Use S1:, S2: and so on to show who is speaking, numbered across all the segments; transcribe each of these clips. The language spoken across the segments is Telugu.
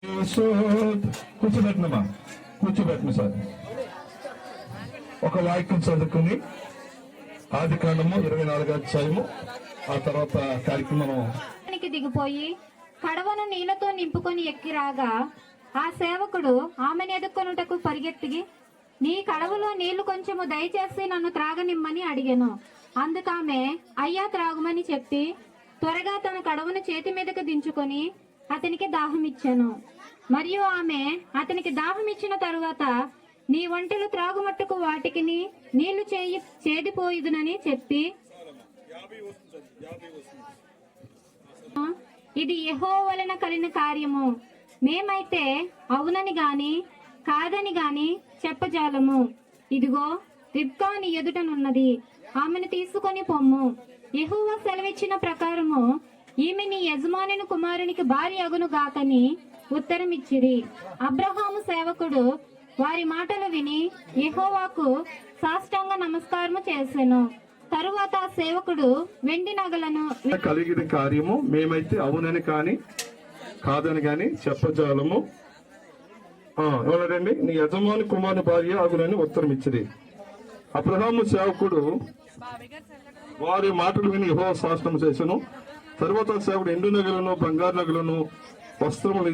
S1: కూర్చోబెట్టినమ్మా, కూర్చోబెట్టిన సార్. ఒక వాక్యం చదువుకుని ఆదికాండము 24వ అధ్యాయము, ఆ తర్వాత కార్యక్రమం
S2: దిగిపోయి కడవను నీళ్లతో నింపుకొని ఎక్కి రాగా ఆ సేవకుడు ఆమెను ఎదుర్కొనుటకు పరిగెత్తి, నీ కడవలో నీళ్లు కొంచెము దయచేసి నన్ను త్రాగనిమ్మని అడిగాను. అందుకామె అయ్యా త్రాగుమని చెప్పి త్వరగా తన కడవను చేతి మీదకు దించుకొని అతనికి దాహం ఇచ్చాను. మరియు ఆమె అతనికి దాహం ఇచ్చిన తరువాత, నీ ఒంటెలు త్రాగుమట్టుకు వాటికి నీళ్లు చేదిపోయిదునని చెప్పి, ఇది యెహోవా వలన కలిగిన కార్యము, మేమైతే అవునని గాని కాదని గాని చెప్పజాలము. ఇదిగో రిబ్కా నీ ఎదుటనున్నది, ఆమెను తీసుకొని పొమ్ము. యెహోవా సెలవిచ్చిన ప్రకారము ఈమె నీ యజమానుని కుమారునికి భార్య అగును గాకని ఉత్తరం ఇచ్చిరి. అబ్రహాము సేవకుడు వారి మాటలు విని యెహోవాకు సాష్టాంగ నమస్కారము చేసెను. తరువాత ఆ సేవకుడు వెండి నగలను
S1: కలిగిన కార్యము మేమైతే అవునని కాని కాదని గాని చెప్పజాలము. ఎవరండి? నీ యజమాని కుమారుని భార్య అగునని ఉత్తరం ఇచ్చిరి. అబ్రహాము సేవకుడు వారి మాటలు విని యెహోవా సాష్టాంగం చేసెను. తరువాత సేవకుడు ఎండు నగలను బంగారు నగలను వస్త్రములు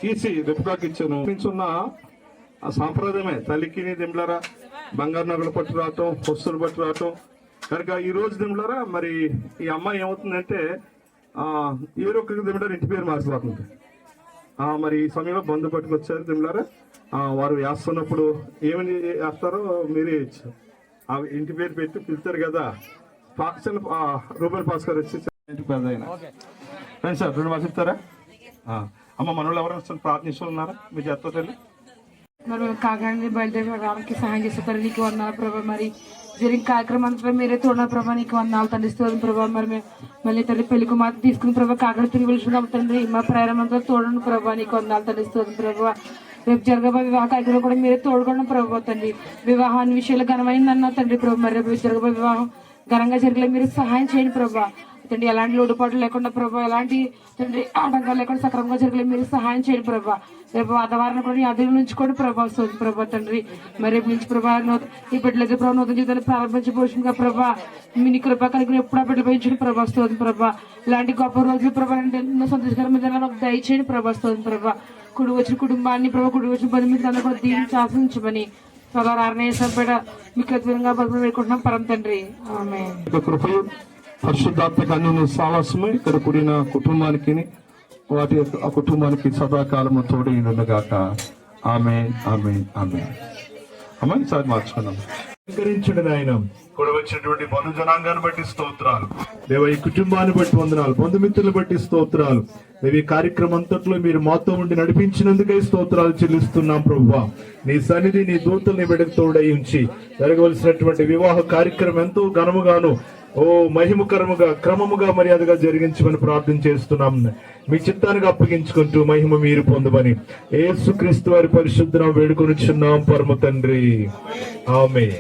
S1: తీసి రిబ్కాకి ఇచ్చాను. నించున్న ఆ సాంప్రదాయమే తల్లికి దిండ్లారా బంగారు నగలు పట్టు రావటం, వస్తువులు పట్టు రావటం. కనుక ఈ రోజు దిండ్లారా మరి ఈ అమ్మాయి ఏమవుతుందంటే ఏరొక్కరికి దిండారు ఇంటి పేరు మార్చిపోతుంది. మరి ఈ సమయంలో బంధు పట్టుకొచ్చారు దిండ్లారా. వారు వేస్తున్నప్పుడు ఏమని వేస్తారో మీరే ఇచ్చారు. ఆ ఇంటి పేరు పెట్టి పిలుస్తారు కదా. రూపాయలు భాస్కర్ వచ్చి పెద్ద అయినా సార్ 2 మాసాలు చెప్తారా? అమ్మ మనోళ్ళు ఎవరైనా ప్రార్థిస్తున్నారా? మీరు చెప్తా తల్లి.
S3: మరి కాకినాడ బయలుదేరి రావడానికి సహాయం చేస్తారు. నీకు వందాలు ప్రభా. మరి జరిగిన కార్యక్రమం అంతా మీరే తోడిన ప్రభా, నీకు వందాలు తండ్రిస్తుంది ప్రభా. మరి మేము మళ్ళీ తల్లి పెళ్లి కుమార్తె తీసుకుని ప్రభా కాకినాడ తిరిగి వెళ్తున్నాం తండ్రి. మా ప్రయాణంతో తోడను ప్రభా, నీకు వందాలు తండ్రిస్తుంది ప్రభా. రేపు జరగబోయే వివాహ కార్యక్రమం కూడా మీరే తోడుకోవడం ప్రభా తండ్రి. వివాహాన్ని విషయాలు ఘనమైందన్నా తండ్రి ప్రభా. మరి రేపు జరగబోయే వివాహం ఘనంగా జరిగేలా మీరు సహాయం చేయండి ప్రభా తండ్రి. ఎలాంటి లోటుపాట్లు లేకుండా ప్రభా, ఎలాంటి తండ్రి ఆటంకాలు లేకుండా సక్రమంగా జరిగేలా మీరు సహాయం చేయండి ప్రభా. రేపు వాతావరణం కూడా అదుపు నుంచుకోండి ప్రభా ప్రభా తండ్రి. మరి రేపు నుంచి ప్రభా ఈ బిడ్డలకి ప్రభావ నూతన జీవితాన్ని ప్రారంభించబోతుందిగా ప్రభా. మీ కృపా కలిగిన ఎప్పుడు ఆ బిడ్డలు పెంచుకుని ప్రభాస్తుంది ప్రభా. ఇలాంటి గొప్ప రోజులు ప్రభా ఎన్నో సంతోషకరమైన దయచేయండి ప్రభాస్తుంది ప్రభా. కుడి వచ్చిన కుటుంబాన్ని ప్రభా, కుడి వచ్చిన బంధుమిత్రులందరూ కూడా దీన్ని ఆశించమని సదారారణేశ్వరపేట మీకు అద్భుతంగా బదులు వేడుకుంటున్నాం పరం తండ్రి.
S1: ఆమేన్. పరిశుద్ధాత్మక అన్ని సావాసము ఇక్కడ కూడిన కుటుంబానికి వాటి ఆ కుటుంబానికి సదాకాలము తోడైనగాక. ఆమేన్ ఆమేన్ ఆమేన్. అమ్మ ఈసారి మార్చుకున్నాం. స్వీకరించండి ఆయన. కూడా వచ్చినటువంటి బంధు జనాంగాన్ని బట్టి స్తోత్రాలు దేవ. ఈ కుటుంబాన్ని బట్టి వందనాలు, బంధుమిత్రులు బట్టి స్తోత్రాలు దేవ. ఈ కార్యక్రమం అంతట్లో మీరు మాతో ఉండి నడిపించినందుకై స్తోత్రాలు చెల్లిస్తున్నాం ప్రభువా. నీ సన్నిధి నీ దూతల్ని బిడ్డకు తోడై ఉంచి జరగవలసినటువంటి వివాహ కార్యక్రమం ఎంతో ఘనముగాను మహిమకరముగా క్రమముగా మర్యాదగా జరిగించమని ప్రార్థన చేస్తున్నాం. మీ చిత్తానికి అప్పగించుకుంటూ మహిమ మీరు పొందమని యేసుక్రీస్తు వారి పరిశుద్ధ నామమున వేడుకొనుచున్నాం పరమ తండ్రి. ఆమేన్.